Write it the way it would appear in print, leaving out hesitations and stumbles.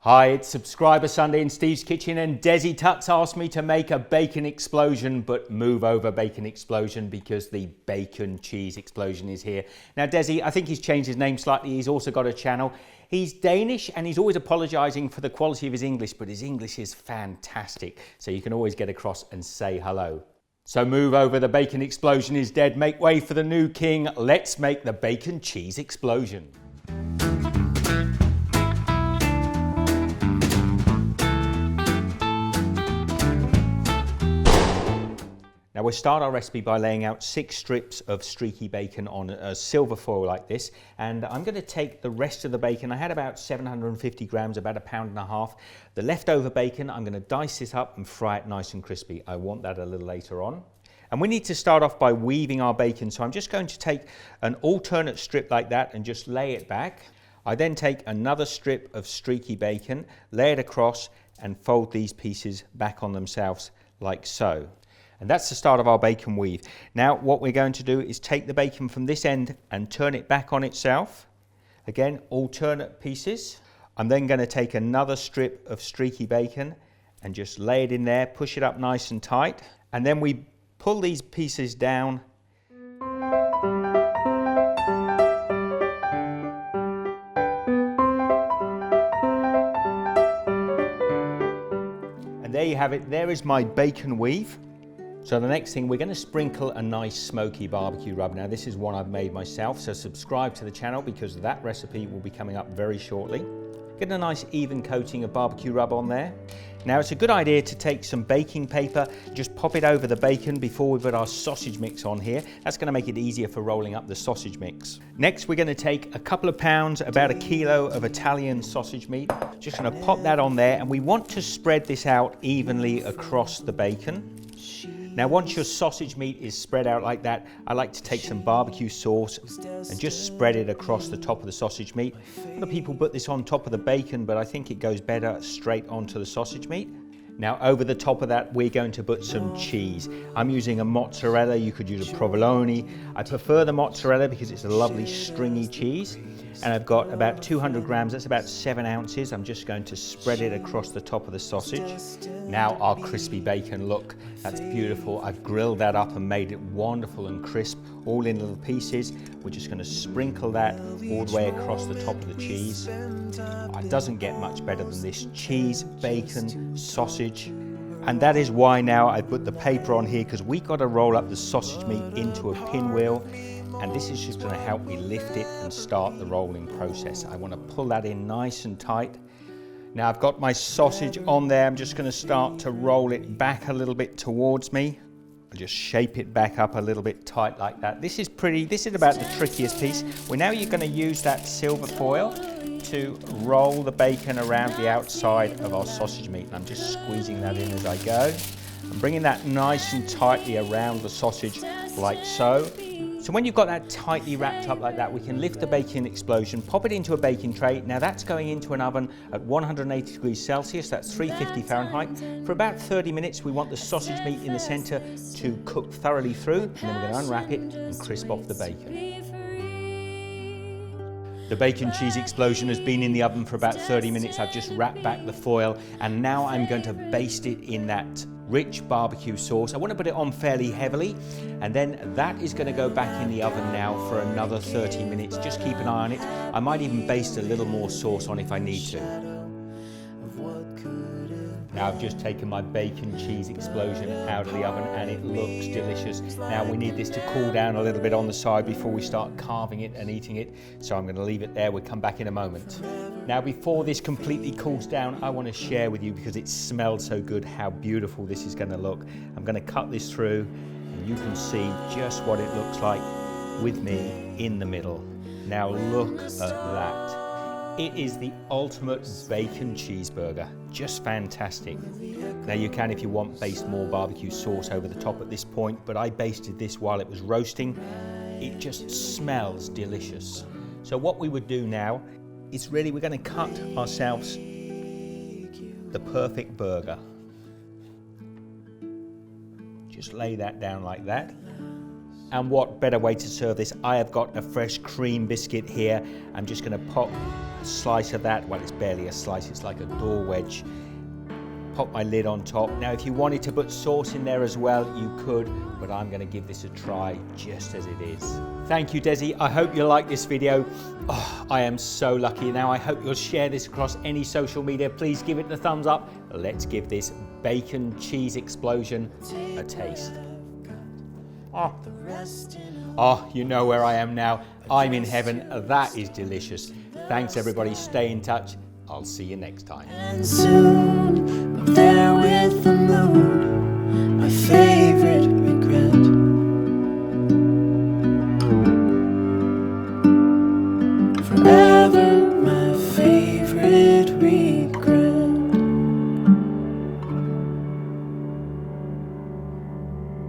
Hi, it's Subscriber Sunday in Steve's Kitchen, and Desi Tuts asked me to make a bacon explosion, but move over bacon explosion because the bacon cheese explosion is here. Now Desi, I think he's changed his name slightly. He's also got a channel. He's Danish and he's always apologising for the quality of his English, but his English is fantastic. So you can always get across and say hello. So move over, the bacon explosion is dead. Make way for the new king. Let's make the bacon cheese explosion. Now we'll start our recipe by laying out 6 strips of streaky bacon on a silver foil like this, and I'm going to take the rest of the bacon. I had about 750 grams, about 1.5 pounds. The leftover bacon, I'm going to dice this up and fry it nice and crispy. I want that a little later on. And we need to start off by weaving our bacon, so I'm just going to take an alternate strip like that and just lay it back. I then take another strip of streaky bacon, lay it across and fold these pieces back on themselves like so. And that's the start of our bacon weave. Now what we're going to do is take the bacon from this end and turn it back on itself. Again, alternate pieces. I'm then going to take another strip of streaky bacon and just lay it in there, push it up nice and tight. And then we pull these pieces down. And there you have it. There is my bacon weave. So the next thing, we're going to sprinkle a nice smoky barbecue rub. Now this is one I've made myself, so subscribe to the channel because that recipe will be coming up very shortly. Get a nice even coating of barbecue rub on there. Now it's a good idea to take some baking paper, just pop it over the bacon before we put our sausage mix on here. That's going to make it easier for rolling up the sausage mix. Next we're going to take a couple of pounds, about 1 kilo of Italian sausage meat. Just going to pop that on there, and we want to spread this out evenly across the bacon. Now once your sausage meat is spread out like that, I like to take some barbecue sauce and just spread it across the top of the sausage meat. A lot of people put this on top of the bacon, but I think it goes better straight onto the sausage meat. Now over the top of that, we're going to put some cheese. I'm using a mozzarella, you could use a provolone. I prefer the mozzarella because it's a lovely stringy cheese. And I've got about 200 grams, that's about 7 ounces. I'm just going to spread it across the top of the sausage. Now our crispy bacon, look, that's beautiful. I've grilled that up and made it wonderful and crisp, all in little pieces. We're just going to sprinkle that all the way across the top of the cheese. It doesn't get much better than this. Cheese, bacon, sausage. And that is why now I put the paper on here, because we've got to roll up the sausage meat into a pinwheel. And this is just going to help me lift it and start the rolling process. I want to pull that in nice and tight. Now I've got my sausage on there. I'm just going to start to roll it back a little bit towards me. I'll just shape it back up a little bit tight like that. This is about the trickiest piece. Well, now you're going to use that silver foil to roll the bacon around the outside of our sausage meat. And I'm just squeezing that in as I go. I'm bringing that nice and tightly around the sausage like so. So when you've got that tightly wrapped up like that, we can lift the bacon explosion, pop it into a baking tray. Now that's going into an oven at 180 degrees Celsius, that's 350 Fahrenheit. For about 30 minutes, we want the sausage meat in the center to cook thoroughly through, and then we're going to unwrap it and crisp off the bacon. The bacon cheese explosion has been in the oven for about 30 minutes. I've just wrapped back the foil, and now I'm going to baste it in that rich barbecue sauce. I want to put it on fairly heavily, and then that is going to go back in the oven now for another 30 minutes. Just keep an eye on it. I might even baste a little more sauce on if I need to. Now I've just taken my bacon cheese explosion out of the oven and it looks delicious. Now we need this to cool down a little bit on the side before we start carving it and eating it. So I'm going to leave it there. We'll come back in a moment. Now before this completely cools down, I want to share with you, because it smells so good, how beautiful this is going to look. I'm going to cut this through and you can see just what it looks like with me in the middle. Now look at that. It is the ultimate bacon cheeseburger, just fantastic. Now you can, if you want, baste more barbecue sauce over the top at this point, but I basted this while it was roasting. It just smells delicious. So what we would do now is we're going to cut ourselves the perfect burger. Just lay that down like that. And what better way to serve this? I have got a fresh cream biscuit here. I'm just going to pop slice of that. Well, it's barely a slice, it's like a door wedge. Pop my lid on top. Now, if you wanted to put sauce in there as well, you could, but I'm going to give this a try just as it is. Thank you, Desi. I hope you like this video. Oh, I am so lucky. Now, I hope you'll share this across any social media. Please give it a thumbs up. Let's give this bacon cheese explosion a taste. Oh, you know where I am now. I'm in heaven. That is delicious. Thanks, everybody. Stay in touch. I'll see you next time.